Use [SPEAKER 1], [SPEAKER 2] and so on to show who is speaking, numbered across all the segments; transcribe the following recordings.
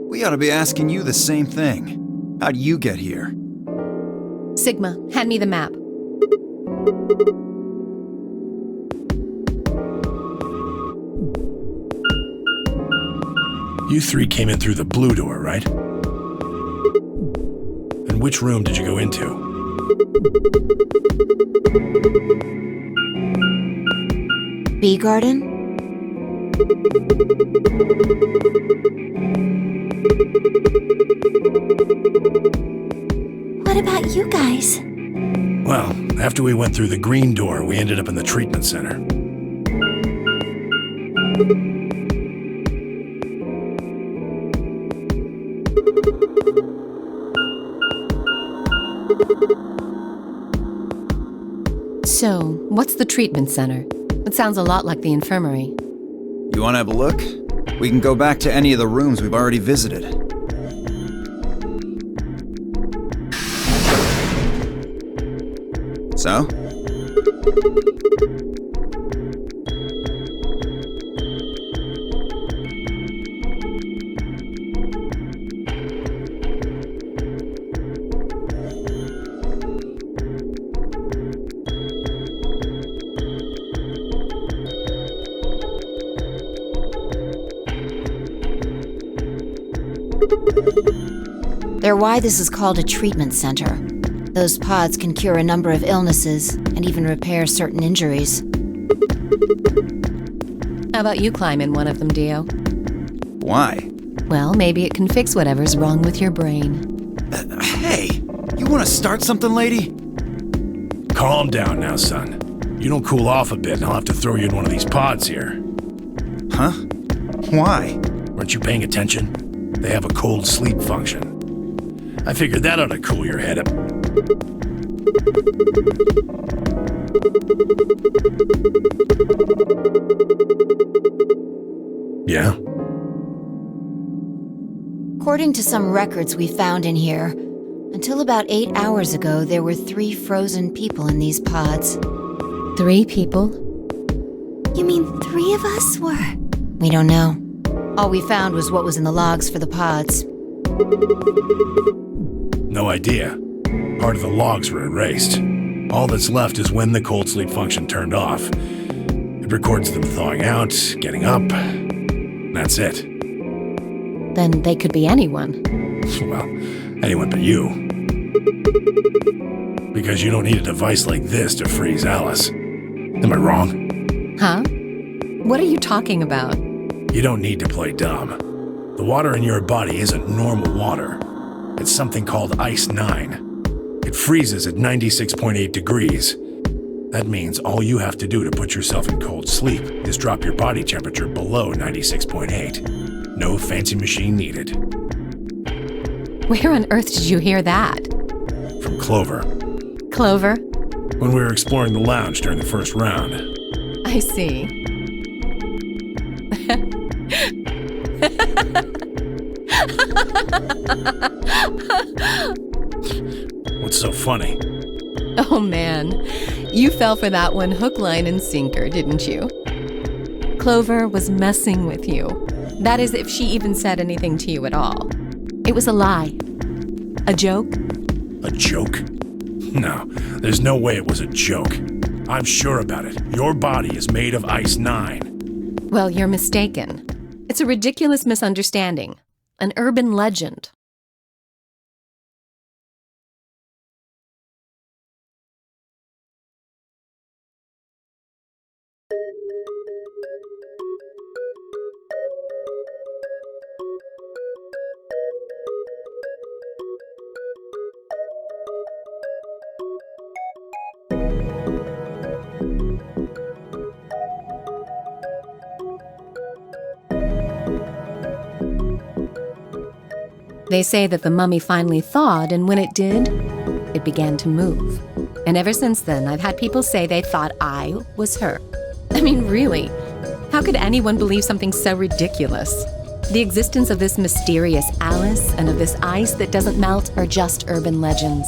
[SPEAKER 1] We ought to be asking you the same thing. How'd you get here?
[SPEAKER 2] Sigma, hand me the map.
[SPEAKER 3] You three came in through the blue door, right? And which room did you go into?
[SPEAKER 4] Bee garden? What about you guys?
[SPEAKER 3] Well, after we went through the green door, we ended up in the treatment center.
[SPEAKER 2] So, what's the treatment center? It sounds a lot like the infirmary.
[SPEAKER 1] You want to have a look? We can go back to any of the rooms we've already visited. So?
[SPEAKER 4] They're why this is called a treatment center. Those pods can cure a number of illnesses and even repair certain injuries.
[SPEAKER 2] How about you climb in one of them, Dio?
[SPEAKER 1] Why?
[SPEAKER 2] Well, maybe it can fix whatever's wrong with your brain.
[SPEAKER 1] Hey! You want to start something, lady?
[SPEAKER 3] Calm down now, son. You don't cool off a bit and I'll have to throw you in one of these pods here.
[SPEAKER 1] Huh? Why?
[SPEAKER 3] Weren't you paying attention? They have a cold sleep function. I figured that ought to cool your head up. Yeah?
[SPEAKER 4] According to some records we found in here, until about 8 hours ago, there were 3 frozen people in these pods.
[SPEAKER 2] 3 people?
[SPEAKER 4] You mean 3 of us were? We don't know. All we found was what was in the logs for the pods.
[SPEAKER 3] No idea. Part of the logs were erased. All that's left is when the cold sleep function turned off. It records them thawing out, getting up. That's it.
[SPEAKER 2] Then they could be anyone.
[SPEAKER 3] Well, anyone but you. Because you don't need a device like this to freeze Alice. Am I wrong?
[SPEAKER 2] Huh? What are you talking about?
[SPEAKER 3] You don't need to play dumb. The water in your body isn't normal water. It's something called Ice 9. It freezes at 96.8 degrees. That means all you have to do to put yourself in cold sleep is drop your body temperature below 96.8. No fancy machine needed.
[SPEAKER 2] Where on earth did you hear that?
[SPEAKER 3] From Clover.
[SPEAKER 2] Clover?
[SPEAKER 3] When we were exploring the lounge during the first round.
[SPEAKER 2] I see.
[SPEAKER 3] What's so funny?
[SPEAKER 2] Oh man, you fell for that one hook, line, and sinker, didn't you? Clover was messing with you. That is, if she even said anything to you at all. It was a lie. A joke?
[SPEAKER 3] A joke? No, there's no way it was a joke. I'm sure about it. Your body is made of Ice 9.
[SPEAKER 2] Well, you're mistaken. It's a ridiculous misunderstanding. An urban legend. They say that the mummy finally thawed, and when it did, it began to move. And ever since then, I've had people say they thought I was her. I mean, really, how could anyone believe something so ridiculous? The existence of this mysterious Alice and of this ice that doesn't melt are just urban legends.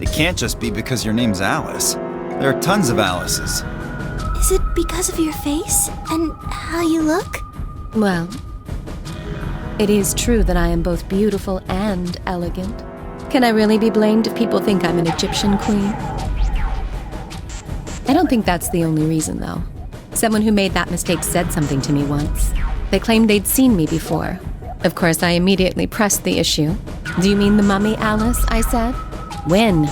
[SPEAKER 1] It can't just be because your name's Alice. There are tons of Alices.
[SPEAKER 5] Is it because of your face and how you look?
[SPEAKER 2] Well, it is true that I am both beautiful and elegant. Can I really be blamed if people think I'm an Egyptian queen? I don't think that's the only reason, though. Someone who made that mistake said something to me once. They claimed they'd seen me before. Of course, I immediately pressed the issue. Do you mean the mummy, Alice? I said. When?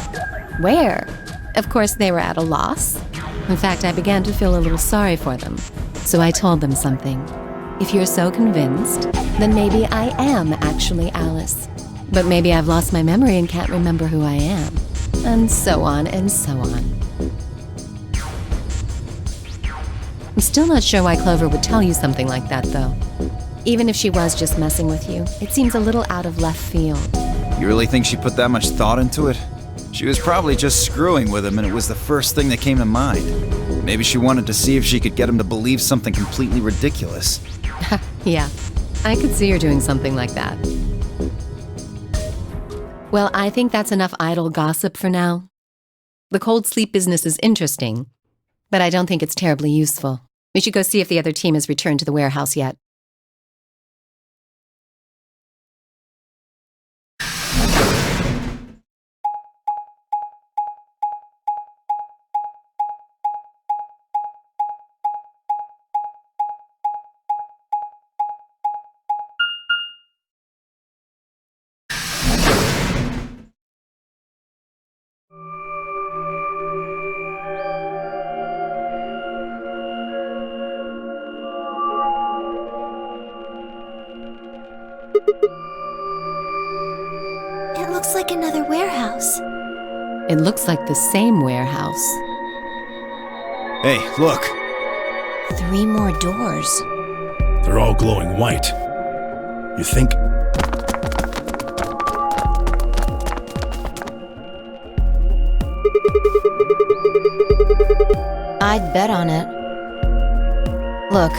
[SPEAKER 2] Where? Of course, they were at a loss. In fact, I began to feel a little sorry for them. So I told them something. If you're so convinced, then maybe I am actually Alice. But maybe I've lost my memory and can't remember who I am. And so on and so on. I'm still not sure why Clover would tell you something like that, though. Even if she was just messing with you, it seems a little out of left field.
[SPEAKER 1] You really think she put that much thought into it? She was probably just screwing with him, and it was the first thing that came to mind. Maybe she wanted to see if she could get him to believe something completely ridiculous.
[SPEAKER 2] Yeah, I could see her doing something like that. Well, I think that's enough idle gossip for now. The cold sleep business is interesting, but I don't think it's terribly useful. We should go see if the other team has returned to the warehouse yet.
[SPEAKER 5] It looks like another warehouse.
[SPEAKER 2] It looks like the same warehouse.
[SPEAKER 1] Hey, look!
[SPEAKER 4] 3 more doors.
[SPEAKER 3] They're all glowing white. You think?
[SPEAKER 4] I'd bet on it. Look,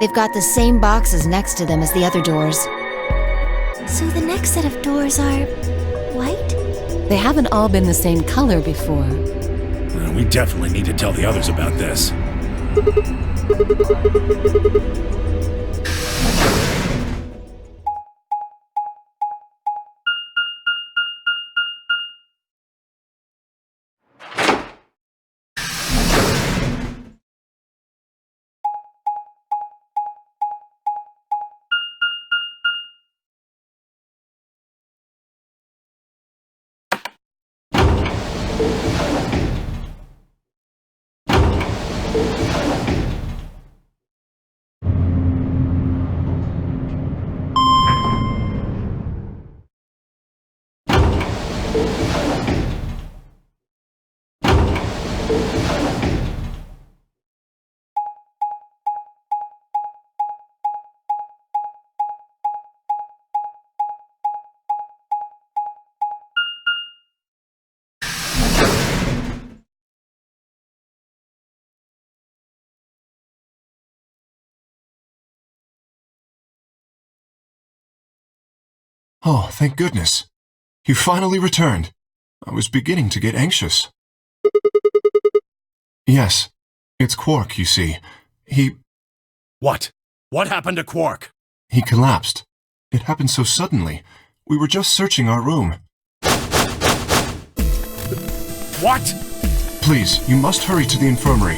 [SPEAKER 4] they've got the same boxes next to them as the other doors.
[SPEAKER 5] So the next set of doors are white?
[SPEAKER 2] They haven't all been the same color before.
[SPEAKER 3] We definitely need to tell the others about this.
[SPEAKER 6] Oh, thank goodness. You finally returned. I was beginning to get anxious. Yes, it's Quark, you see.
[SPEAKER 3] What? What happened to Quark?
[SPEAKER 6] He collapsed. It happened so suddenly. We were just searching our room.
[SPEAKER 3] What?
[SPEAKER 6] Please, you must hurry to the infirmary.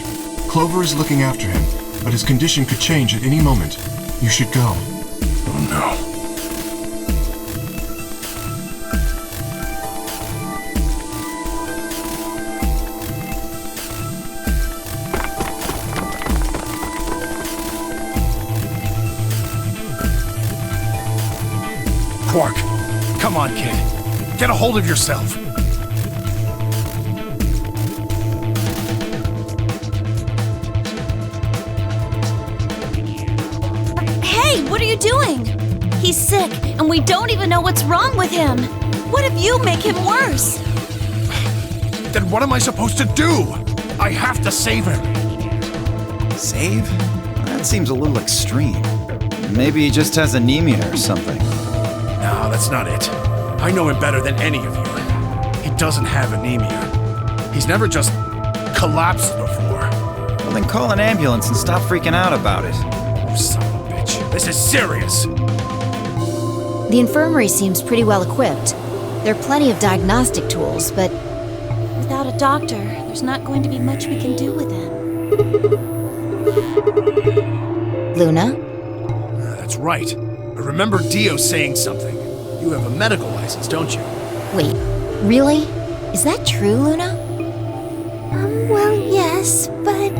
[SPEAKER 6] Clover is looking after him, but his condition could change at any moment. You should go.
[SPEAKER 3] Oh no. Quark, come on, kid. Get a hold of yourself.
[SPEAKER 5] you doing? He's sick, and we don't even know what's wrong with him. What if you make him worse?
[SPEAKER 3] Then what am I supposed to do? I have to save him.
[SPEAKER 1] Save? That seems a little extreme. Maybe he just has anemia or something.
[SPEAKER 3] No, that's not it. I know him better than any of you. He doesn't have anemia. He's never just collapsed before.
[SPEAKER 1] Well, then call an ambulance and stop freaking out about it.
[SPEAKER 3] You son of a bitch. This is serious.
[SPEAKER 4] The infirmary seems pretty well equipped. There are plenty of diagnostic tools, but
[SPEAKER 5] Without a doctor, there's not going to be much we can do with him.
[SPEAKER 4] Luna?
[SPEAKER 3] That's right. I remember Dio saying something. You have a medical license, don't you?
[SPEAKER 4] Wait, really? Is that true, Luna?
[SPEAKER 5] Well, yes, but...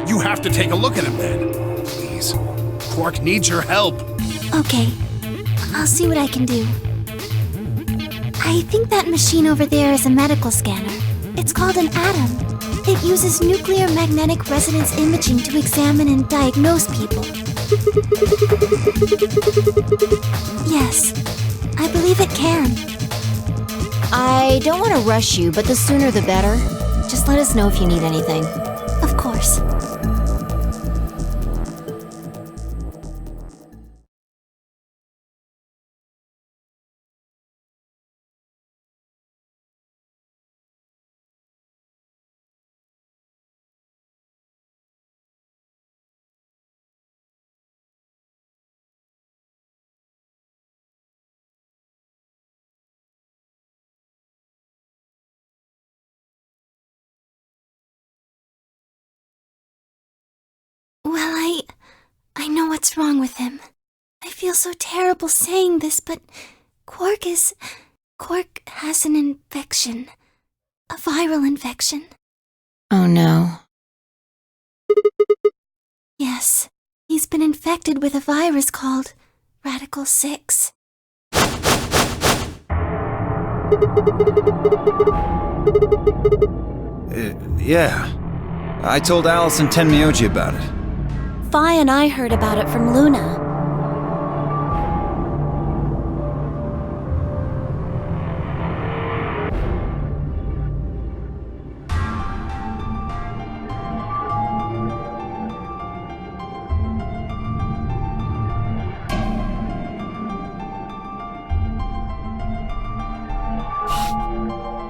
[SPEAKER 3] You have to take a look at him then. Please. Quark needs your help.
[SPEAKER 5] Okay, I'll see what I can do. I think that machine over there is a medical scanner. It's called an atom. It uses nuclear magnetic resonance imaging to examine and diagnose people. Yes, I believe it can.
[SPEAKER 4] I don't want to rush you, but the sooner the better. Just let us know if you need anything.
[SPEAKER 5] Of course. Well, I know what's wrong with him. I feel so terrible saying this, but Quark has an infection. A viral infection.
[SPEAKER 4] Oh no.
[SPEAKER 5] Yes, he's been infected with a virus called Radical 6.
[SPEAKER 1] Yeah. I told Alice and Tenmyoji about it.
[SPEAKER 5] Fi and I heard about it from Luna.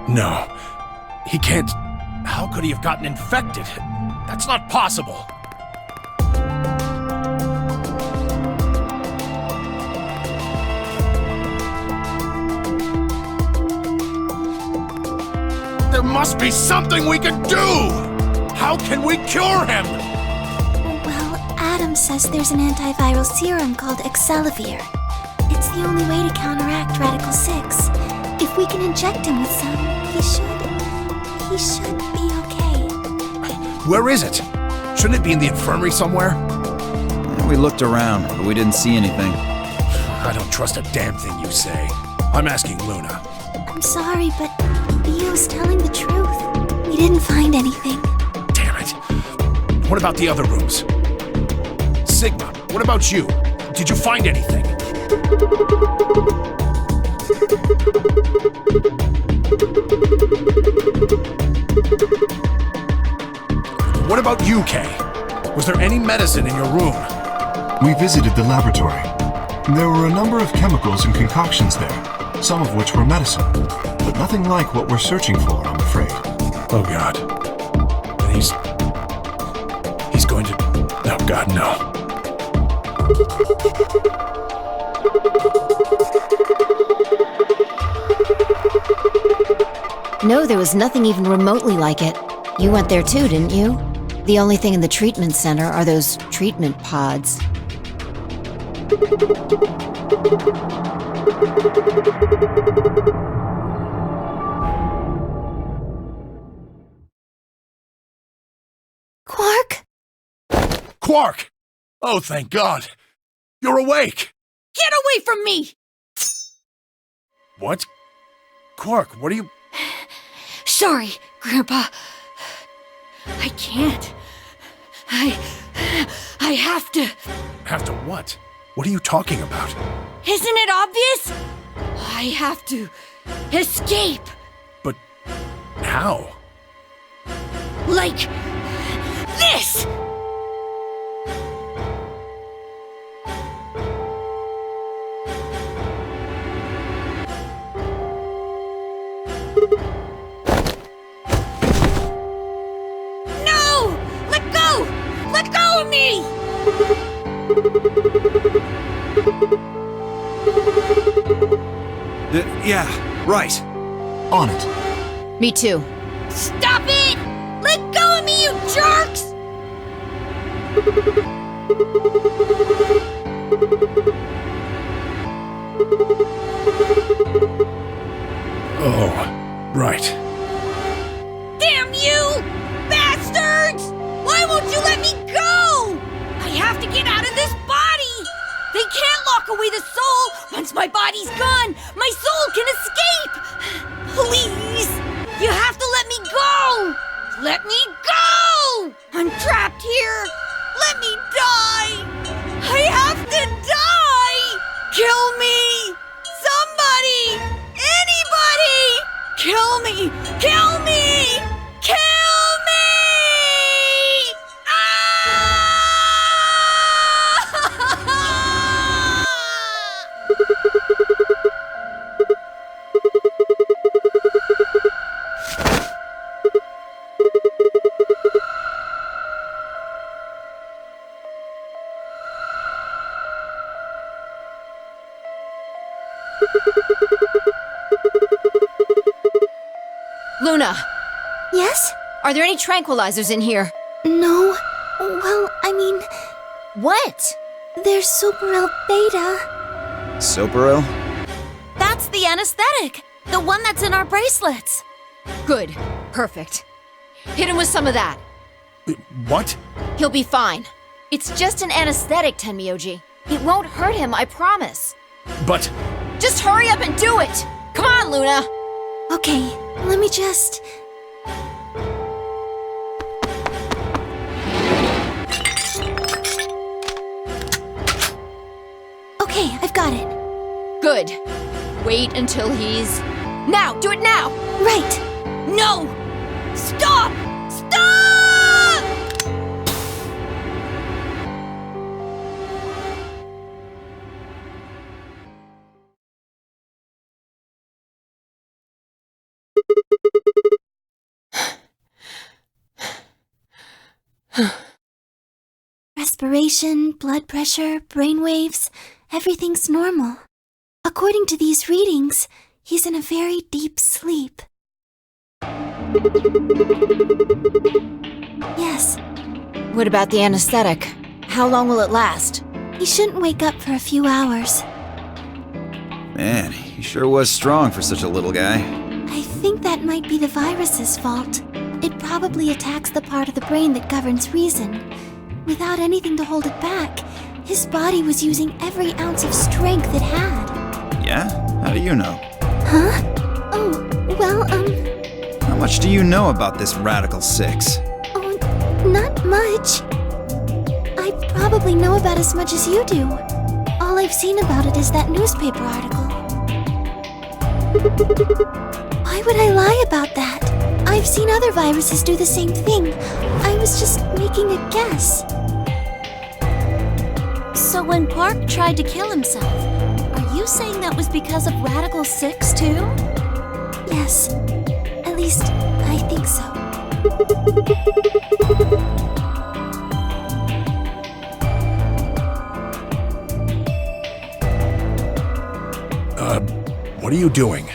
[SPEAKER 3] No. He can't... How could he have gotten infected? That's not possible. There must be something we can do! How can we cure him?
[SPEAKER 5] Well, Adam says there's an antiviral serum called Excelavir. It's the only way to counteract Radical 6. If we can inject him with some, he should be okay.
[SPEAKER 3] Where is it? Shouldn't it be in the infirmary somewhere?
[SPEAKER 1] We looked around, but we didn't see anything.
[SPEAKER 3] I don't trust a damn thing you say. I'm asking Luna.
[SPEAKER 5] I'm sorry, but Theo's telling the truth. We didn't find anything.
[SPEAKER 3] Damn it. What about the other rooms? Sigma, what about you? Did you find anything? What about you, Kay? Was there any medicine in your room?
[SPEAKER 6] We visited the laboratory. There were a number of chemicals and concoctions there, some of which were medicine, but nothing like what we're searching for, I'm afraid.
[SPEAKER 3] Oh, God. And he's going to... Oh, God, no.
[SPEAKER 4] No, there was nothing even remotely like it. You went there too, didn't you? The only thing in the treatment center are those treatment pods.
[SPEAKER 5] Quark?
[SPEAKER 3] Quark! Oh, thank God. You're awake!
[SPEAKER 5] Get away from me!
[SPEAKER 3] What? Quark, what are you...
[SPEAKER 2] Sorry, Grandpa. I can't.
[SPEAKER 7] I have to.
[SPEAKER 3] Have to what? What are you talking about?
[SPEAKER 7] Isn't it obvious? I have to escape.
[SPEAKER 3] But how?
[SPEAKER 7] Like this! No! Let go! Let go of me!
[SPEAKER 1] Yeah, right.
[SPEAKER 6] On it.
[SPEAKER 4] Me too.
[SPEAKER 7] Stop it! Let go of me, you jerks!
[SPEAKER 3] Oh, right.
[SPEAKER 7] Damn you! Bastards! Why won't you let me go? I have to get out of this body! They can't lock away the soul! Once my body's gone, my soul can escape! Please! You have to let me go! Let me go! I'm trapped here! Let me die! I have to die! Kill me! Somebody! Anybody! Kill me! Kill me! Kill me!
[SPEAKER 4] Luna,
[SPEAKER 5] Yes?
[SPEAKER 4] are there any tranquilizers in here?
[SPEAKER 5] No. Well, I mean,
[SPEAKER 4] What?
[SPEAKER 5] there's Superel Beta.
[SPEAKER 1] Soperil?
[SPEAKER 4] That's the anesthetic! The one that's in our bracelets! Good. Perfect. Hit him with some of that.
[SPEAKER 3] What?
[SPEAKER 4] He'll be fine. It's just an anesthetic, Tenmyoji. It won't hurt him, I promise.
[SPEAKER 3] But
[SPEAKER 4] Just hurry up and do it! Come on, Luna!
[SPEAKER 5] Okay, let me just... Okay, I've got it.
[SPEAKER 4] Good. Wait until he's... Now! Do it now!
[SPEAKER 5] Right.
[SPEAKER 7] No! Stop! Stop!
[SPEAKER 5] Respiration, blood pressure, brain waves, everything's normal. According to these readings, he's in a very deep sleep. Yes,
[SPEAKER 4] What about the anesthetic? How long will it last?
[SPEAKER 5] he shouldn't wake up for a few hours.
[SPEAKER 1] Man, he sure was strong for such a little guy.
[SPEAKER 5] I think that might be the virus's fault. It probably attacks the part of the brain that governs reason. Without anything to hold it back, his body was using every ounce of strength it had.
[SPEAKER 1] Yeah? How do you know?
[SPEAKER 5] Huh? Oh, well,
[SPEAKER 1] How much do you know about this Radical Six?
[SPEAKER 5] oh, not much. I probably know about as much as you do. All I've seen about it is that newspaper article. Why would I lie about that? I've seen other viruses do the same thing. I was just making a guess.
[SPEAKER 7] So when Park tried to kill himself, are you saying that was because of Radical 6 too?
[SPEAKER 5] Yes. At least, I think so.
[SPEAKER 3] What are you doing?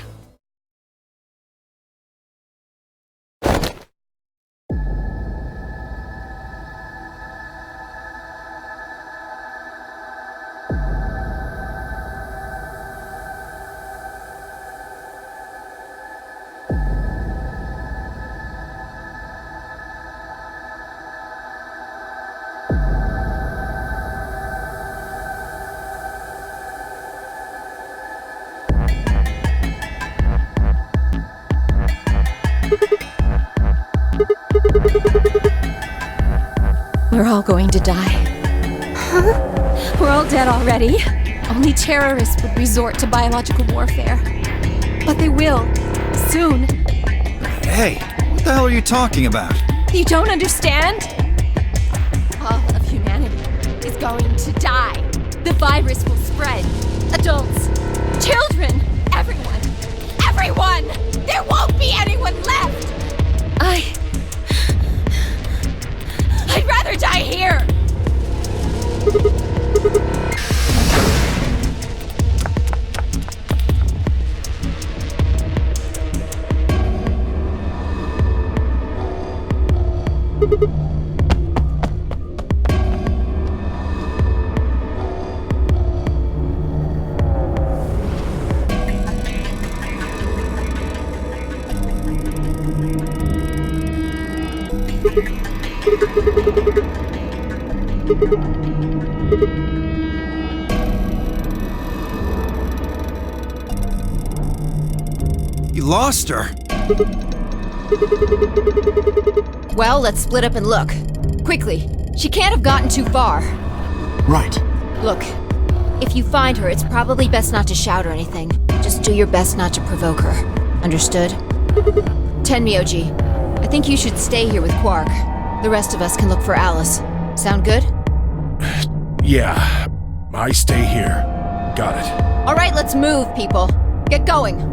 [SPEAKER 2] We're all going to die.
[SPEAKER 5] Huh?
[SPEAKER 2] We're all dead already. Only terrorists would resort to biological warfare. But they will. Soon.
[SPEAKER 1] Hey, what the hell are you talking about?
[SPEAKER 2] You don't understand? All of humanity is going to die. The virus will spread. Adults, children, everyone. Everyone! There won't be anyone left! I'd rather die here!
[SPEAKER 1] You lost her.
[SPEAKER 4] Well, let's split up and look. Quickly. She can't have gotten too far.
[SPEAKER 6] Right.
[SPEAKER 4] Look, if you find her, it's probably best not to shout or anything. Just do your best not to provoke her. Understood? Tenmyoji, I think you should stay here with Quark. The rest of us can look for Alice. Sound good?
[SPEAKER 3] Yeah, I stay here. Got it.
[SPEAKER 4] All right, let's move, people. Get going.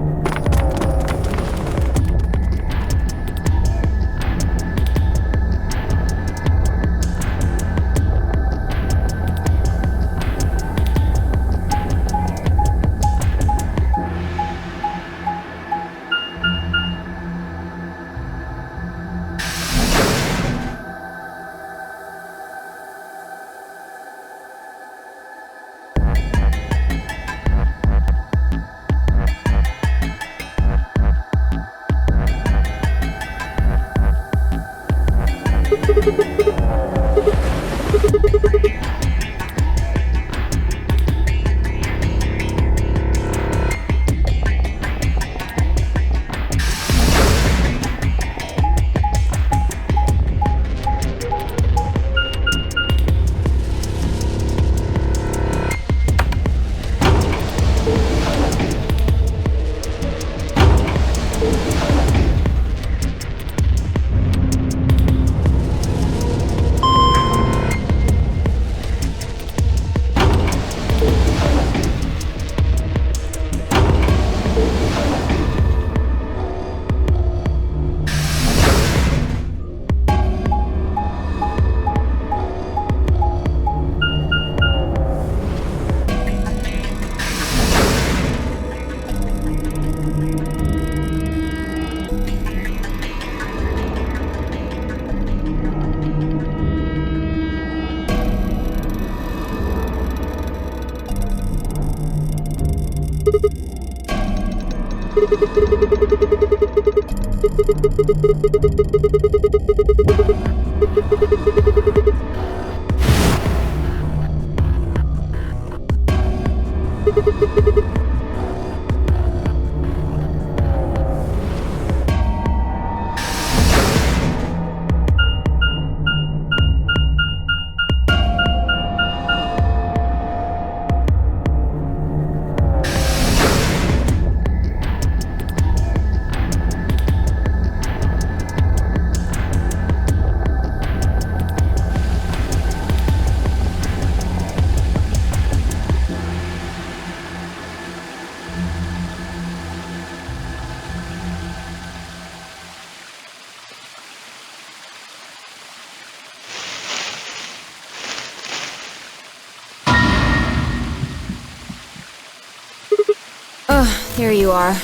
[SPEAKER 4] Here you are.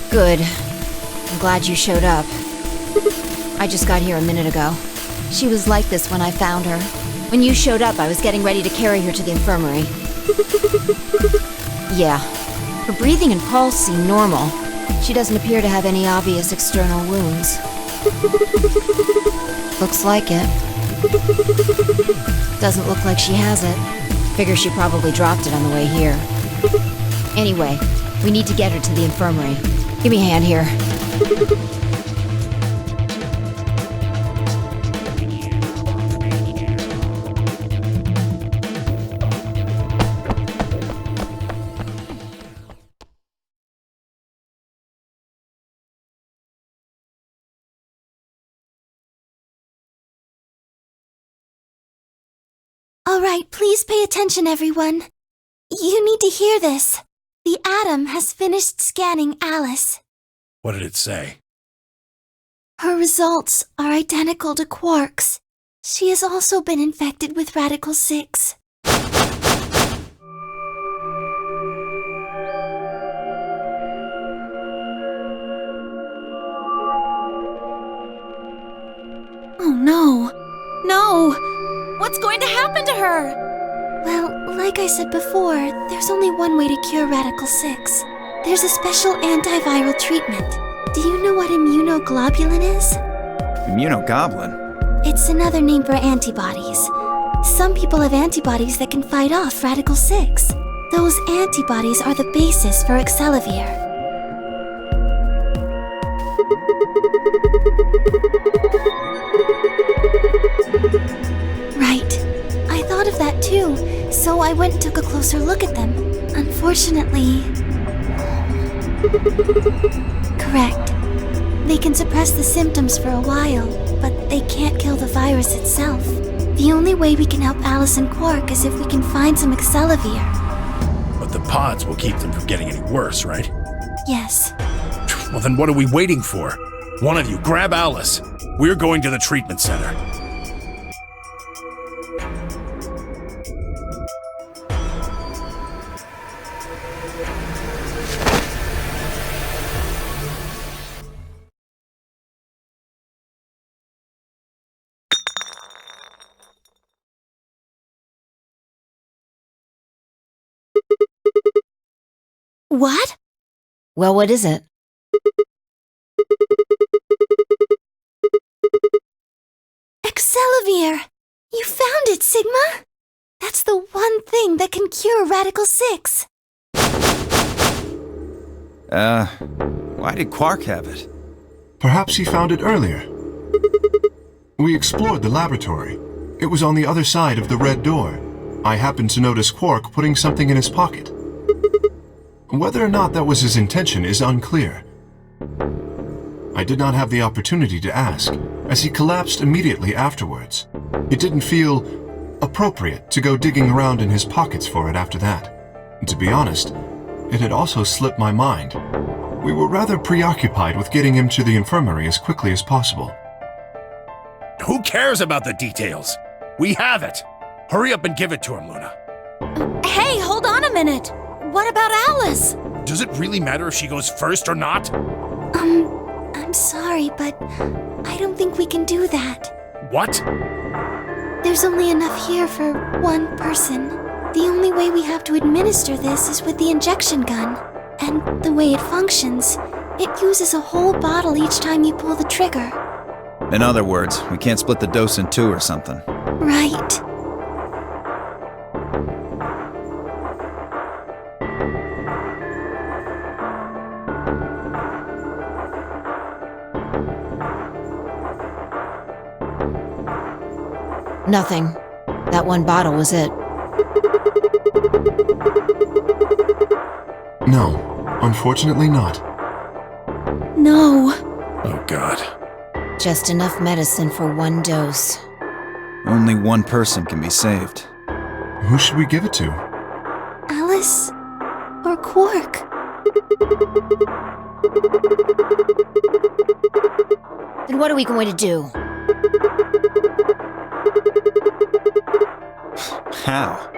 [SPEAKER 4] Good. I'm glad you showed up. I just got here a minute ago. She was like this when I found her. When you showed up, I was getting ready to carry her to the infirmary. Yeah. Her breathing and pulse seem normal. She doesn't appear to have any obvious external wounds. Looks like it. Doesn't look like she has it. Figure she probably dropped it on the way here. Anyway, we need to get her to the infirmary. Give me a hand here.
[SPEAKER 5] Alright, please pay attention, everyone. You need to hear this. The Atom has finished scanning Alice.
[SPEAKER 3] What did it say?
[SPEAKER 5] Her results are identical to Quark's. She has also been infected with Radical 6. Oh no. No!
[SPEAKER 7] What's going to happen to her?
[SPEAKER 5] Well, like I said before, there's only one way to cure Radical 6. There's a special antiviral treatment. Do you know what immunoglobulin is?
[SPEAKER 1] Immunogoblin?
[SPEAKER 5] It's another name for antibodies. Some people have antibodies that can fight off Radical 6. Those antibodies are the basis for Excelavir. Right. I thought of that too, so I went and took a closer look at them. Unfortunately... Correct. They can suppress the symptoms for a while, but they can't kill the virus itself. The only way we can help Alice and Quark is if we can find some Excelavir.
[SPEAKER 3] But the pods will keep them from getting any worse, right?
[SPEAKER 5] Yes.
[SPEAKER 3] Well, then what are we waiting for? One of you, grab Alice. We're going to the treatment center.
[SPEAKER 5] What?
[SPEAKER 4] Well, what is it?
[SPEAKER 5] Excelavir! You found it, Sigma! That's the one thing that can cure Radical 6.
[SPEAKER 1] Why did Quark have it?
[SPEAKER 6] Perhaps he found it earlier. We explored the laboratory. It was on the other side of the red door. I happened to notice Quark putting something in his pocket. Whether or not that was his intention is unclear. I did not have the opportunity to ask, as he collapsed immediately afterwards. It didn't feel appropriate to go digging around in his pockets for it after that. To be honest, it had also slipped my mind. We were rather preoccupied with getting him to the infirmary as quickly as possible.
[SPEAKER 3] Who cares about the details? We have it. Hurry up and give it to him, Luna.
[SPEAKER 7] Hey, hold on a minute. What about Alice?
[SPEAKER 3] Does it really matter if she goes first or not?
[SPEAKER 5] I'm sorry, but I don't think we can do that.
[SPEAKER 3] What?
[SPEAKER 5] There's only enough here for one person. The only way we have to administer this is with the injection gun. And the way it functions, it uses a whole bottle each time you pull the trigger.
[SPEAKER 1] In other words, we can't split the dose in two or something.
[SPEAKER 5] Right.
[SPEAKER 4] Nothing. That one bottle was it.
[SPEAKER 6] No, unfortunately not.
[SPEAKER 5] No.
[SPEAKER 3] Oh, God.
[SPEAKER 4] Just enough medicine for one dose.
[SPEAKER 1] Only one person can be saved.
[SPEAKER 6] Who should we give it to?
[SPEAKER 5] Alice or Quark?
[SPEAKER 4] Then what are we going to do?
[SPEAKER 1] How?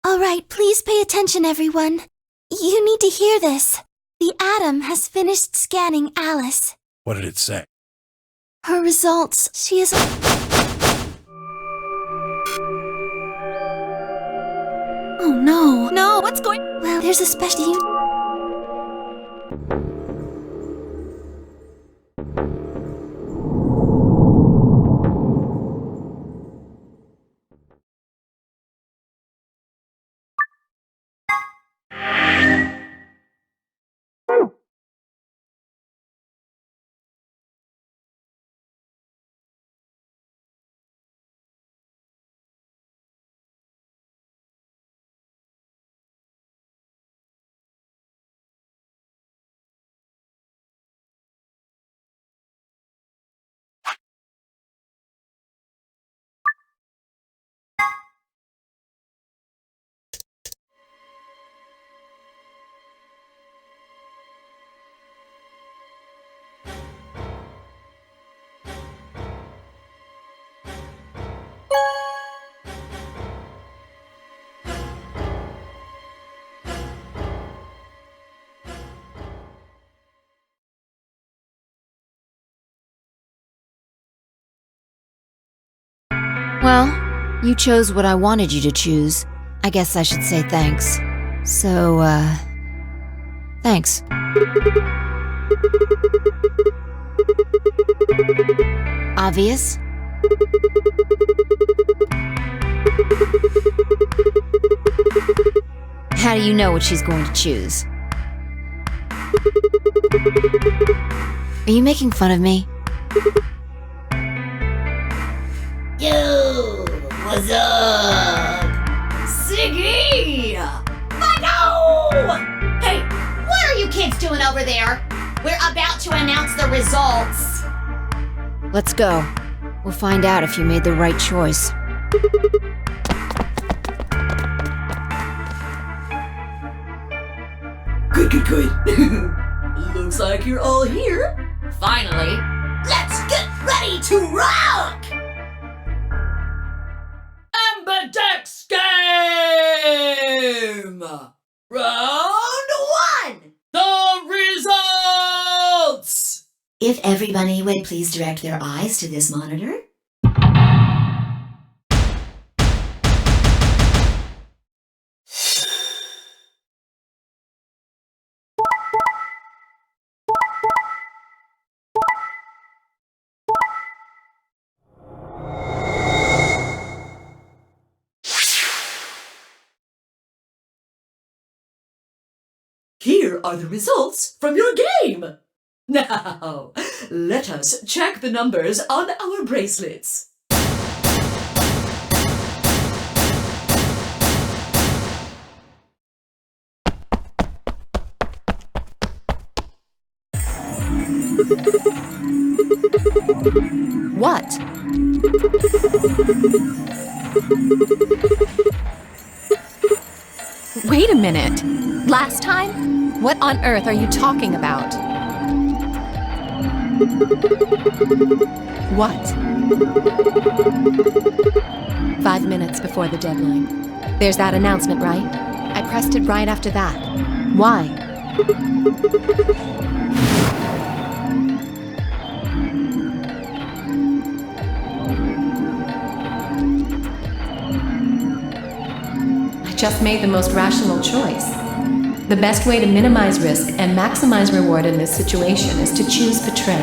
[SPEAKER 5] Alright, please pay attention, everyone. You need to hear this. The Atom has finished scanning Alice.
[SPEAKER 3] What did it say?
[SPEAKER 5] Her results, she is... What's going... Well, there's a special unit...
[SPEAKER 4] Well, you chose what I wanted you to choose. I guess I should say thanks. So, thanks. Obvious? How do you know what she's going to choose? Are you making fun of me?
[SPEAKER 7] Yo, what's up? Siggy! No! Hey, what are you kids doing over there? We're about to announce the results.
[SPEAKER 4] Let's go. We'll find out if you made the right choice.
[SPEAKER 8] Good. Looks like you're all here. Finally.
[SPEAKER 7] Let's get ready to rock!
[SPEAKER 8] Amberdex game! Round 1! The results!
[SPEAKER 9] If everybody would please direct their eyes to this monitor.
[SPEAKER 8] Here are the results from your game. Now, let us check the numbers on our bracelets.
[SPEAKER 2] What? Wait a minute. Last time? What on earth are you talking about? What? 5 minutes before the deadline. There's that announcement, right? I pressed it right after that. Why? I just made the most rational choice. The best way to minimize risk and maximize reward in this situation is to choose betray.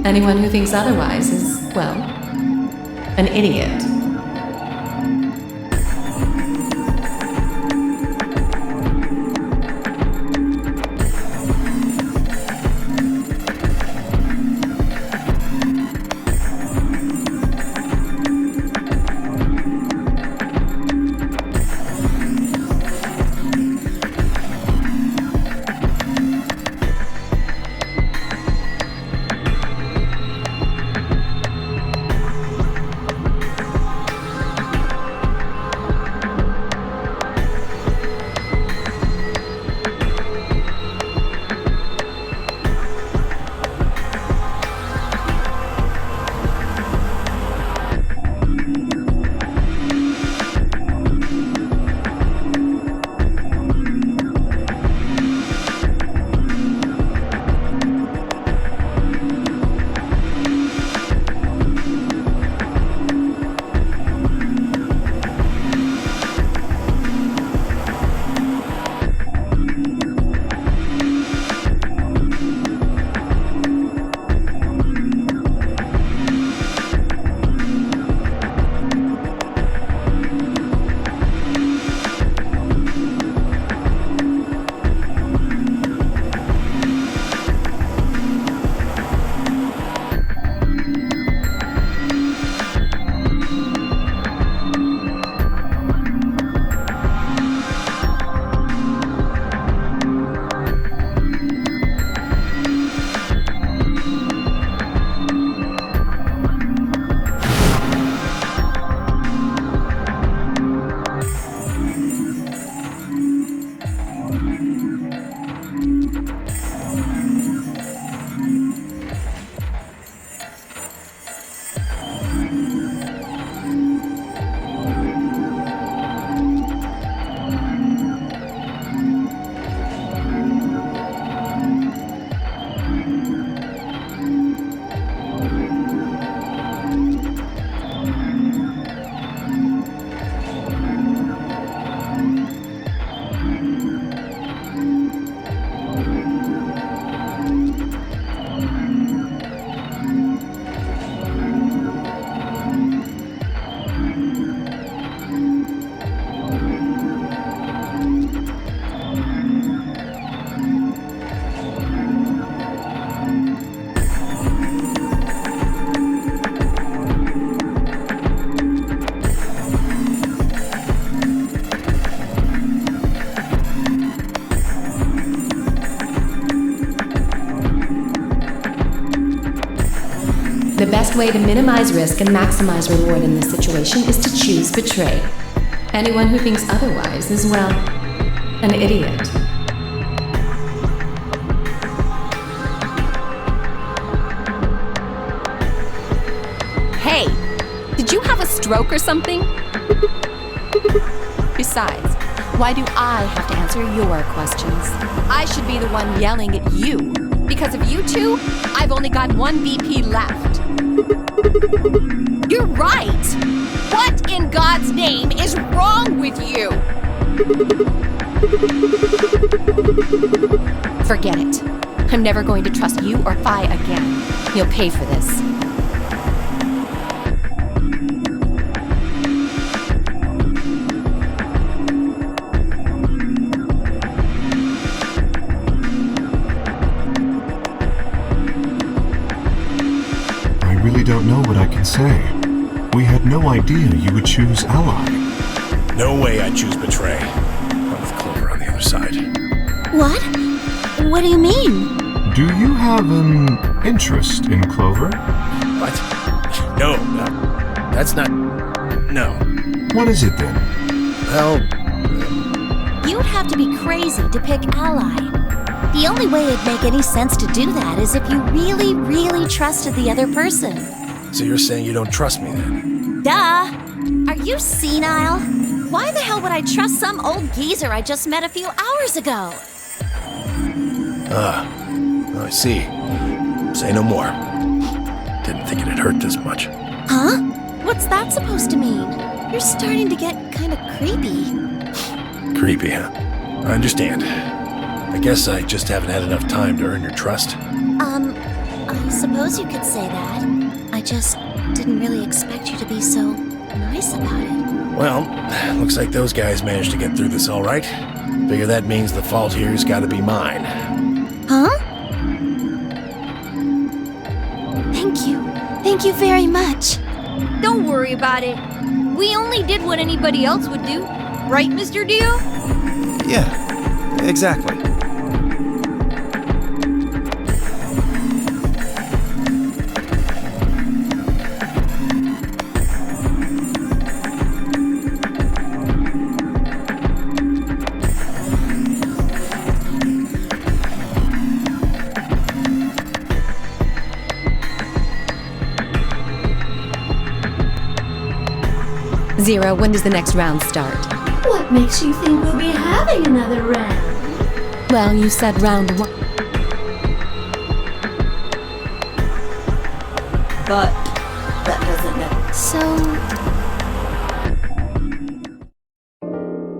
[SPEAKER 2] Anyone who thinks otherwise is, well, an idiot. way to minimize risk and maximize reward in this situation is to choose betray. Anyone who thinks otherwise is, well, an idiot. Hey, did you have a stroke or something? Besides, why do I have to answer your questions? I should be the one yelling at you. Because of you two, I've only got one BP left. You're right! What in God's name is wrong with you? Forget it. I'm never going to trust you or Phi again. You'll pay for this.
[SPEAKER 6] I really don't know what I can say. We had no idea you would choose ally.
[SPEAKER 3] No way I'd choose betray. Not with Clover on the other side.
[SPEAKER 5] What? What do you mean?
[SPEAKER 6] Do you have an interest in Clover?
[SPEAKER 3] What? No, that's not... No.
[SPEAKER 6] What is it then?
[SPEAKER 3] Well,
[SPEAKER 5] You'd have to be crazy to pick ally. The only way it'd make any sense to do that is if you really, really trusted the other person.
[SPEAKER 3] so you're saying you don't trust me then?
[SPEAKER 5] Duh! Are you senile? Why the hell would I trust some old geezer I just met a few hours ago?
[SPEAKER 3] Oh, I see. Say no more. Didn't think it'd hurt this much.
[SPEAKER 5] Huh? What's that supposed to mean? You're starting to get kind of creepy.
[SPEAKER 3] Creepy, huh? I understand. I guess I just haven't had enough time to earn your trust.
[SPEAKER 5] I suppose you could say that. I just didn't really expect you to be so nice about it.
[SPEAKER 3] Well, looks like those guys managed to get through this all right. Figure that means the fault here's gotta be mine.
[SPEAKER 5] Huh? Thank you. Thank you very much.
[SPEAKER 7] Don't worry about it. We only did what anybody else would do. Right, Mr. Dio?
[SPEAKER 1] Yeah, exactly.
[SPEAKER 2] Zero, when does the next round start?
[SPEAKER 9] What makes you think we'll be having another round?
[SPEAKER 2] Well, you said round one.
[SPEAKER 9] But that doesn't matter.
[SPEAKER 5] So,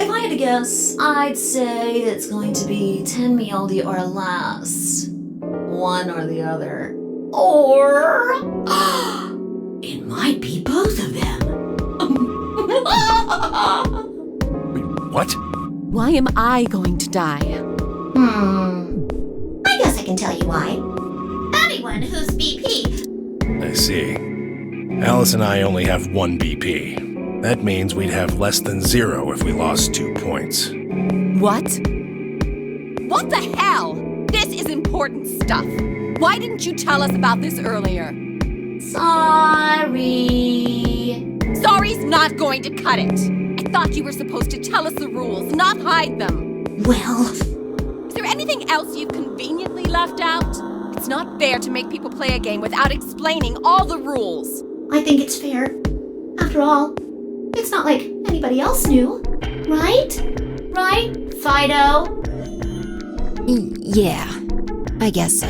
[SPEAKER 9] If I had to guess, I'd say it's going to be 10 Mjolnir or less. One or the other. Or it might be both of them.
[SPEAKER 3] Wait, what?
[SPEAKER 2] Why am I going to die?
[SPEAKER 9] I guess I can tell you why. Anyone who's BP.
[SPEAKER 3] I see. Alice and I only have one BP. That means we'd have less than 0 if we lost 2 points.
[SPEAKER 2] What? What the hell? This is important stuff. Why didn't you tell us about this earlier?
[SPEAKER 9] Sorry.
[SPEAKER 2] Sorry's not going to cut it. I thought you were supposed to tell us the rules, not hide them.
[SPEAKER 9] Well,
[SPEAKER 2] Is there anything else you've conveniently left out? It's not fair to make people play a game without explaining all the rules.
[SPEAKER 9] I think it's fair. After all, it's not like anybody else knew. Right? Right, Fido?
[SPEAKER 4] Yeah, I guess so.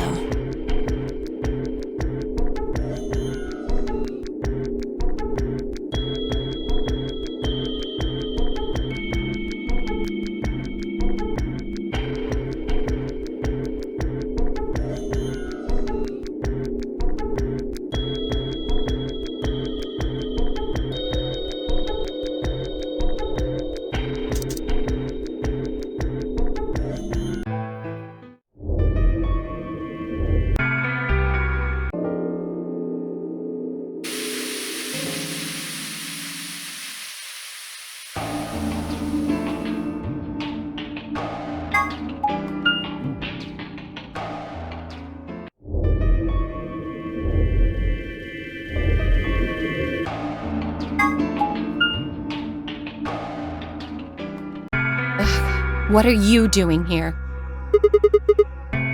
[SPEAKER 2] What are you doing here?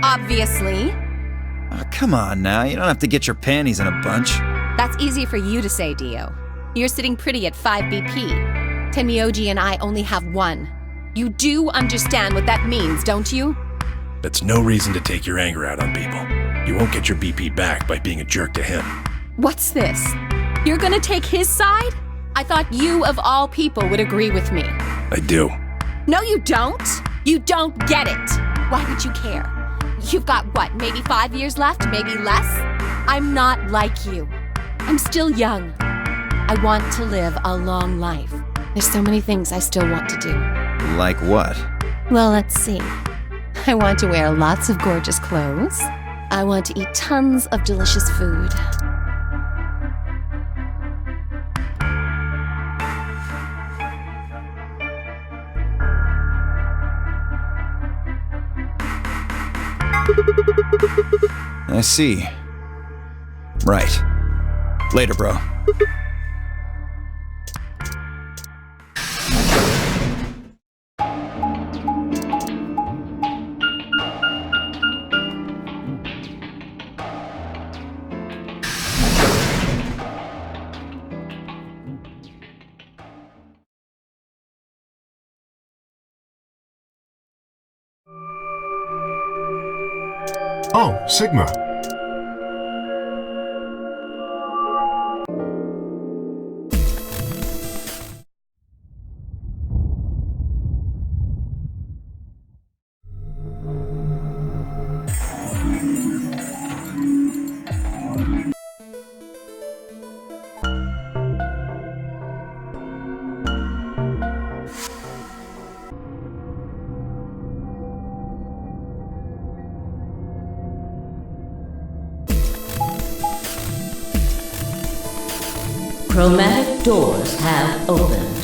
[SPEAKER 2] Obviously.
[SPEAKER 1] Oh, come on now, you don't have to get your panties in a bunch.
[SPEAKER 2] That's easy for you to say, Dio. You're sitting pretty at 5 BP. Tenmyoji and I only have 1. You do understand what that means, don't you?
[SPEAKER 3] That's no reason to take your anger out on people. You won't get your BP back by being a jerk to him.
[SPEAKER 2] What's this? You're gonna take his side? I thought you, of all people, would agree with me.
[SPEAKER 3] I do.
[SPEAKER 2] No, you don't. You don't get it. Why would you care? You've got what, maybe 5 years left, maybe less? I'm not like you. I'm still young. I want to live a long life. There's so many things I still want to do.
[SPEAKER 1] Like what?
[SPEAKER 2] Well, let's see. I want to wear lots of gorgeous clothes. I want to eat tons of delicious food.
[SPEAKER 1] I see. Right. Later, bro.
[SPEAKER 6] Oh, Sigma.
[SPEAKER 9] Chromatic doors have opened.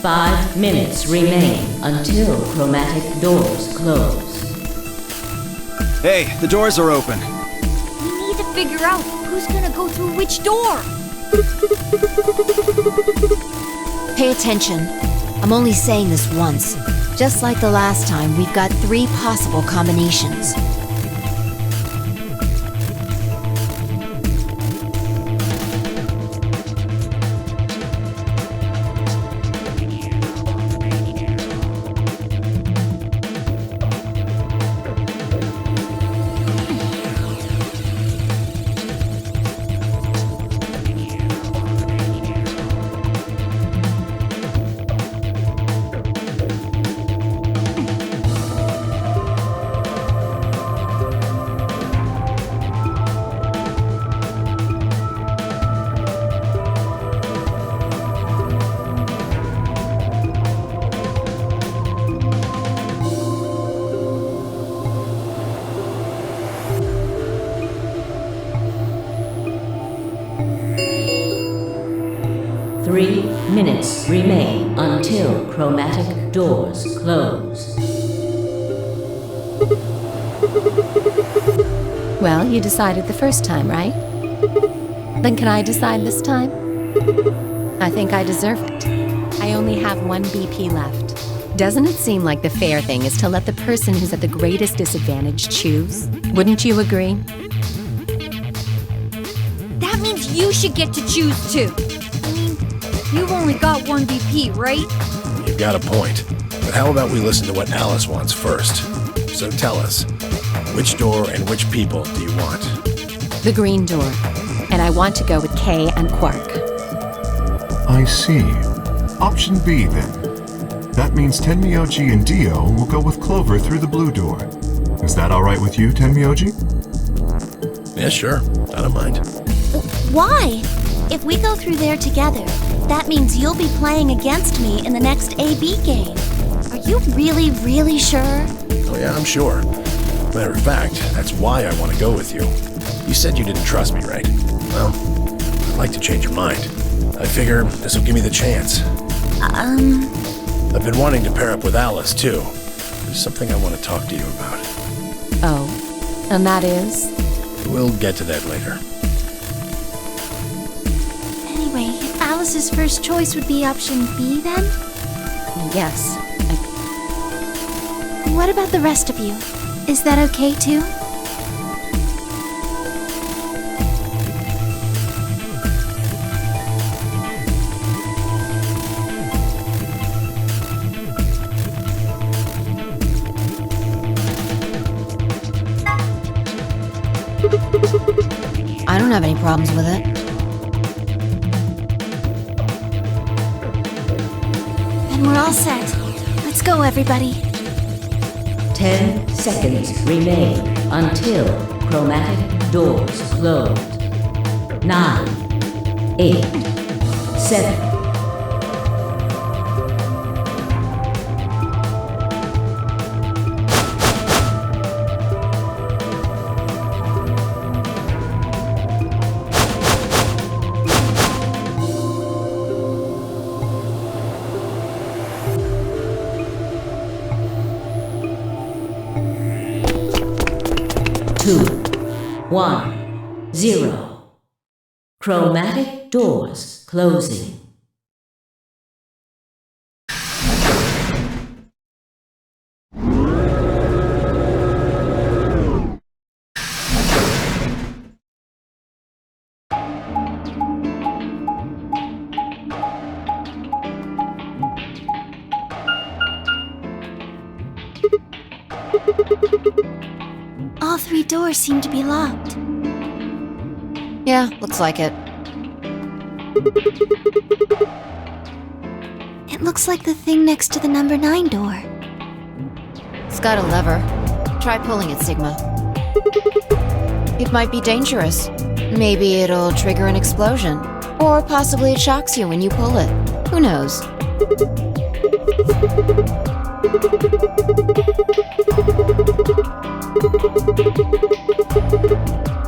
[SPEAKER 9] 5 minutes remain until chromatic doors close.
[SPEAKER 1] Hey, the doors are open.
[SPEAKER 7] We need to figure out who's gonna go through which door.
[SPEAKER 4] Pay attention. I'm only saying this once. Just like the last time, we've got 3 possible combinations.
[SPEAKER 9] Three minutes remain until chromatic doors close.
[SPEAKER 2] Well, you decided the first time, right? Then can I decide this time? I think I deserve it. I only have 1 BP left. Doesn't it seem like the fair thing is to let the person who's at the greatest disadvantage choose? Wouldn't you agree?
[SPEAKER 7] That means you should get to choose too. I mean, you've only got 1 BP, right?
[SPEAKER 3] You've got a point. But how about we listen to what Alice wants first? So tell us, which door and which people do you want?
[SPEAKER 2] The green door. And I want to go with Kay and Quark.
[SPEAKER 6] I see. Option B, then. That means Tenmyoji and Dio will go with Clover through the blue door. Is that all right with you, Tenmyoji?
[SPEAKER 3] Yeah, sure. I don't mind.
[SPEAKER 5] Why? If we go through there together, that means you'll be playing against me in the next AB game. Are you really, really sure?
[SPEAKER 3] Oh yeah, I'm sure. Matter of fact, that's why I want to go with you. You said you didn't trust me, right? Well, I'd like to change your mind. I figure this will give me the chance. I've been wanting to pair up with Alice, too. There's something I want to talk to you about.
[SPEAKER 2] Oh, and that is?
[SPEAKER 3] We'll get to that later.
[SPEAKER 5] Anyway, Alice's first choice would be option B, then?
[SPEAKER 2] Yes.
[SPEAKER 5] What about the rest of you? Is that okay too?
[SPEAKER 4] I don't have any problems with it.
[SPEAKER 5] Then we're all set. Let's go, everybody.
[SPEAKER 10] 10 seconds remain until chromatic doors close. 9, 8, 7. Two, 1, 0. Chromatic doors closing.
[SPEAKER 5] All 3 doors seem to be locked.
[SPEAKER 4] Yeah, looks like it.
[SPEAKER 5] It looks like the thing next to the number 9 door.
[SPEAKER 4] It's got a lever. Try pulling it, Sigma. It might be dangerous. Maybe it'll trigger an explosion. Or possibly it shocks you when you pull it. Who knows?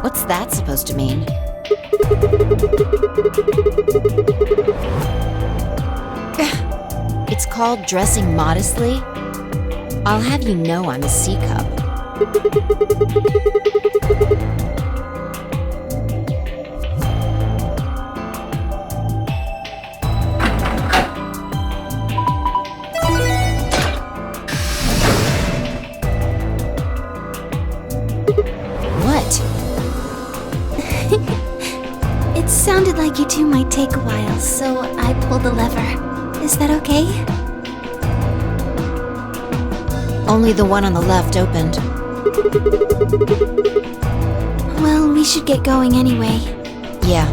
[SPEAKER 4] What's that supposed to mean? It's called dressing modestly. I'll have you know I'm a C-cup.
[SPEAKER 5] It sounded like you two might take a while, so I pulled the lever. Is that okay?
[SPEAKER 4] Only the one on the left opened.
[SPEAKER 5] Well, we should get going anyway.
[SPEAKER 4] Yeah.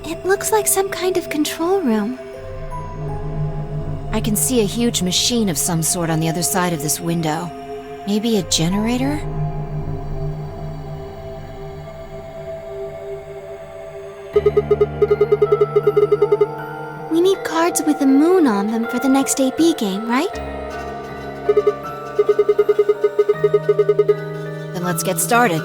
[SPEAKER 5] It looks like some kind of control room.
[SPEAKER 4] I can see a huge machine of some sort on the other side of this window. Maybe a generator?
[SPEAKER 5] We need cards with a moon on them for the next AP game, right?
[SPEAKER 4] Then let's get started.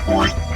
[SPEAKER 6] What?